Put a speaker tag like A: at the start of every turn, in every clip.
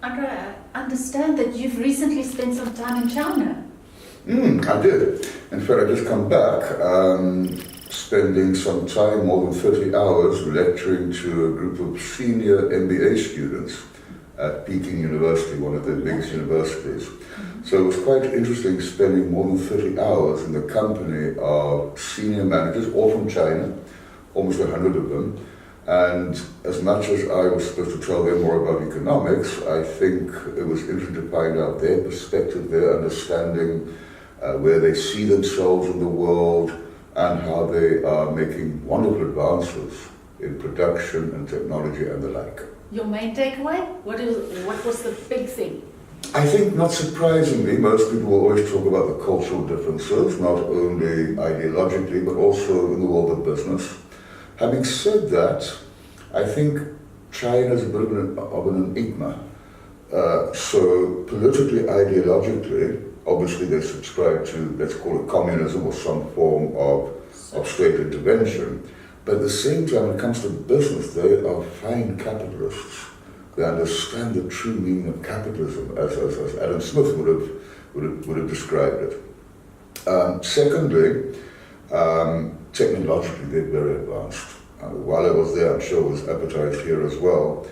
A: André, I understand that you've recently spent some time in China.
B: I did. In fact, I just come back, spending some time, more than 30 hours, lecturing to a group of senior MBA students at Peking University, one of the biggest universities. So it was quite interesting spending more than 30 hours in the company of senior managers, all from China, almost 100 of them. And as much as I was supposed to tell them more about economics, I think it was interesting to find out their perspective, their understanding, where they see themselves in the world, and how they are making wonderful advances in production and technology and the like.
A: Your main takeaway? What was the big thing?
B: I think, not surprisingly, most people will always talk about the cultural differences, not only ideologically, but also in the world of business. Having said that, I think China is a bit of an enigma. So politically, ideologically, obviously they subscribe to, let's call it communism or some form of state intervention. But at the same time, when it comes to business, they are fine capitalists. They understand the true meaning of capitalism, as Adam Smith would have described it. Secondly, technologically, they're very advanced. While I was there, I'm sure it was advertised here as well,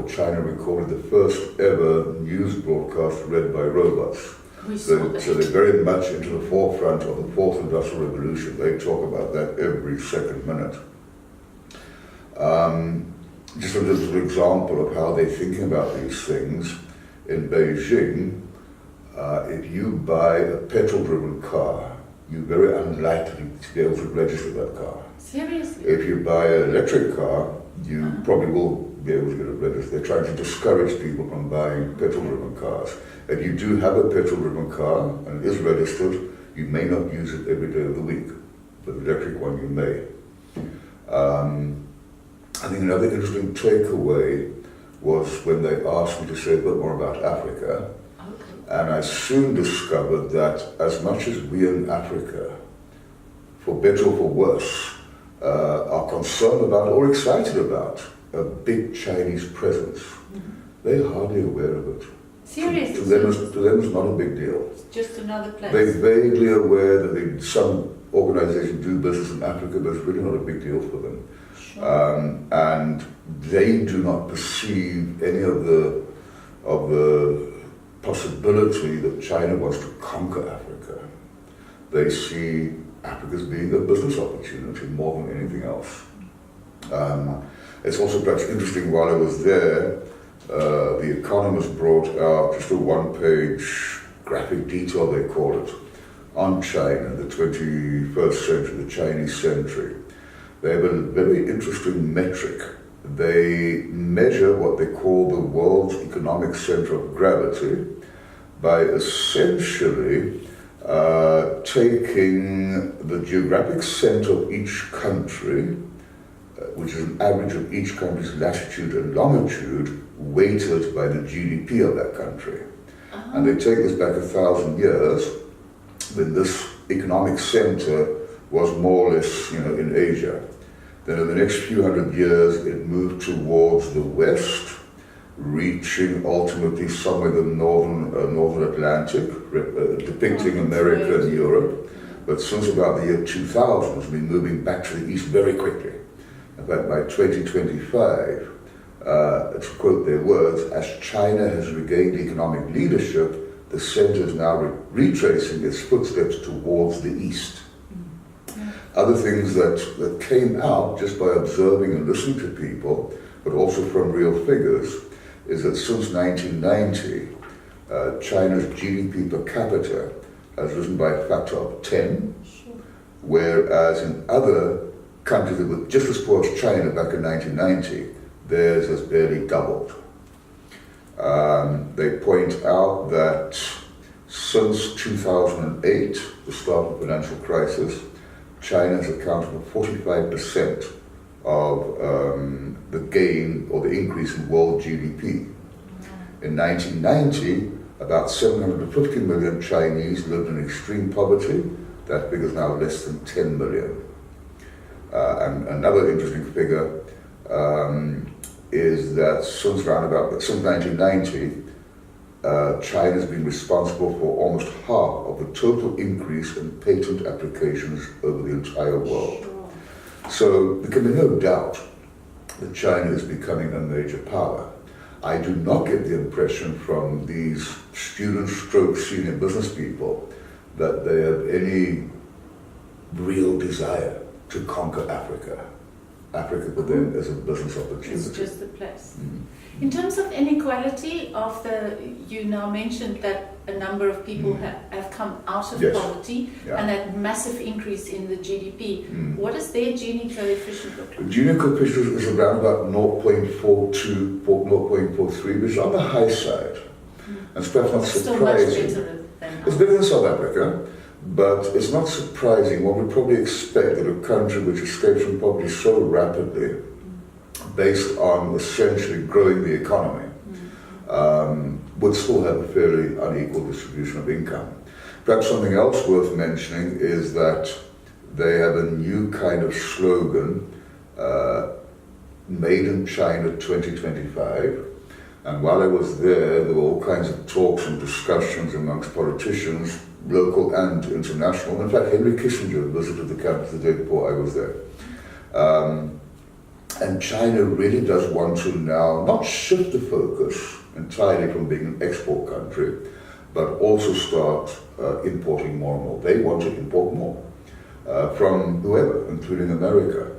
B: China recorded the first ever news broadcast read by robots. So they're very much into the forefront of the fourth industrial revolution. They talk about that every second minute. Just a little example of how they're thinking about these things. In Beijing, if you buy a petrol-driven car, you're very unlikely to be able to register that car.
A: Seriously?
B: If you buy an electric car, you probably will be able to get it registered. They're trying to discourage people from buying petrol-driven cars. If you do have a petrol-driven car and it is registered, you may not use it every day of the week, but the electric one you may. I think another interesting takeaway was when they asked me to say a bit more about Africa. And I soon discovered that as much as we in Africa, for better or for worse, are concerned about or excited about a big Chinese presence, they're hardly aware of it.
A: Seriously?
B: To them it's not a big deal.
A: It's just another place.
B: They're vaguely aware that some organizations do business in Africa, but it's really not a big deal for them.
A: Sure.
B: And they do not perceive any of the possibility that China wants to conquer Africa. They see Africa as being a business opportunity more than anything else. It's also perhaps interesting, while I was there, The Economist brought out just a one-page graphic detail, they call it, on China, the 21st century, the Chinese century. They have a very interesting metric. They measure what they call the world's economic center of gravity by essentially taking the geographic center of each country, which is an average of each country's latitude and longitude, weighted by the GDP of that country. And they take this back 1,000 years, when this economic center was more or less, in Asia. Then in the next few hundred years, it moved towards the west, reaching ultimately somewhere in the northern Atlantic, depicting America and Europe. But since about the year 2000, it's been moving back to the east very quickly. In fact, by 2025, to quote their words, as China has regained economic leadership, the center is now retracing its footsteps towards the east. Other things that came out just by observing and listening to people, but also from real figures, is that since 1990, China's GDP per capita has risen by a factor of 10, whereas in other countries that were just as poor as China back in 1990, theirs has barely doubled. They point out that since 2008, the start of the financial crisis, China has accounted for 45% of the gain or the increase in world GDP. In 1990, about 750 million Chinese lived in extreme poverty. That figure is now less than 10 million. And another interesting figure, is that since 1990, China has been responsible for almost half of the total increase in patent applications over the entire world.
A: Sure.
B: So there can be no doubt that China is becoming a major power. I do not get the impression from these senior business people that they have any real desire to conquer Africa. Africa for them is a business opportunity.
A: It's just the place. In terms of inequality, you now mentioned that a number of people have come out of poverty and that massive increase in the GDP. What does their Gini coefficient look like?
B: The Gini coefficient is around about 0.42, 0.43, which is on the high side. And it's perhaps not
A: Still much
B: surprising.
A: better than
B: It's better than South Africa, but it's not surprising. One would probably expect that a country which escapes from poverty so rapidly, based on essentially growing the economy, would still have a fairly unequal distribution of income. Perhaps something else worth mentioning is that they have a new kind of slogan, Made in China 2025. And while I was there were all kinds of talks and discussions amongst politicians, local and international. In fact, Henry Kissinger visited the campus the day before I was there. And China really does want to now not shift the focus entirely from being an export country, but also start importing more and more. They want to import more from whoever, including America.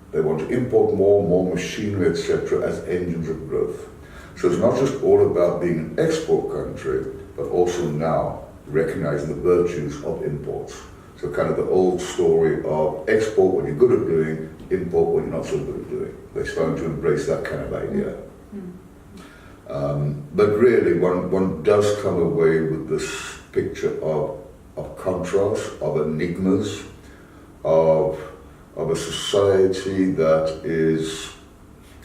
B: They want to import more machinery, etc., as engines of growth. So it's not just all about being an export country, but also now recognizing the virtues of imports. So kind of the old story of export what you're good at doing, import what you're not so good at doing. They're starting to embrace that kind of idea. But really, one does come away with this picture of contrast, of enigmas, of a society that is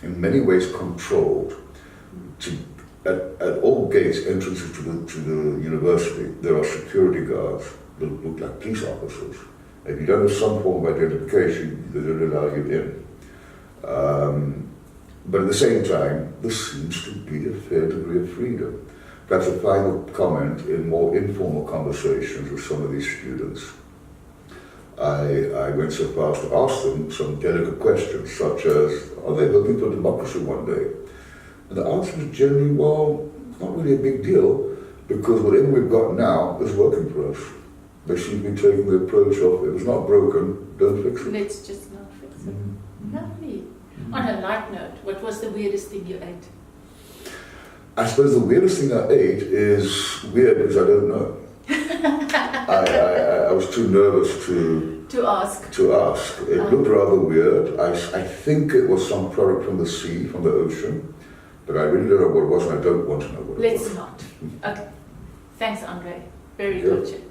B: in many ways controlled. At all gates, entrances to the university, there are security guards that look like police officers. If you don't have some form of identification, they don't allow you in. But at the same time, there seems to be a fair degree of freedom. Perhaps a final comment in more informal conversations with some of these students. I went so far as to ask them some delicate questions, such as, are they hoping for democracy one day? And the answer was generally, well, it's not really a big deal, because whatever we've got now is working for us. They seem to be taking the approach of, if it's not broken, don't fix it.
A: Let's just not fix it. Lovely. On a light note, what was the weirdest thing you ate?
B: I suppose the weirdest thing I ate is weird because I don't know. I was too nervous
A: To ask.
B: It looked rather weird. I think it was some product from the sea, from the ocean, but I really don't know what it was, and I don't want to know what it was.
A: Let's not. Okay. Thanks, André. Very good.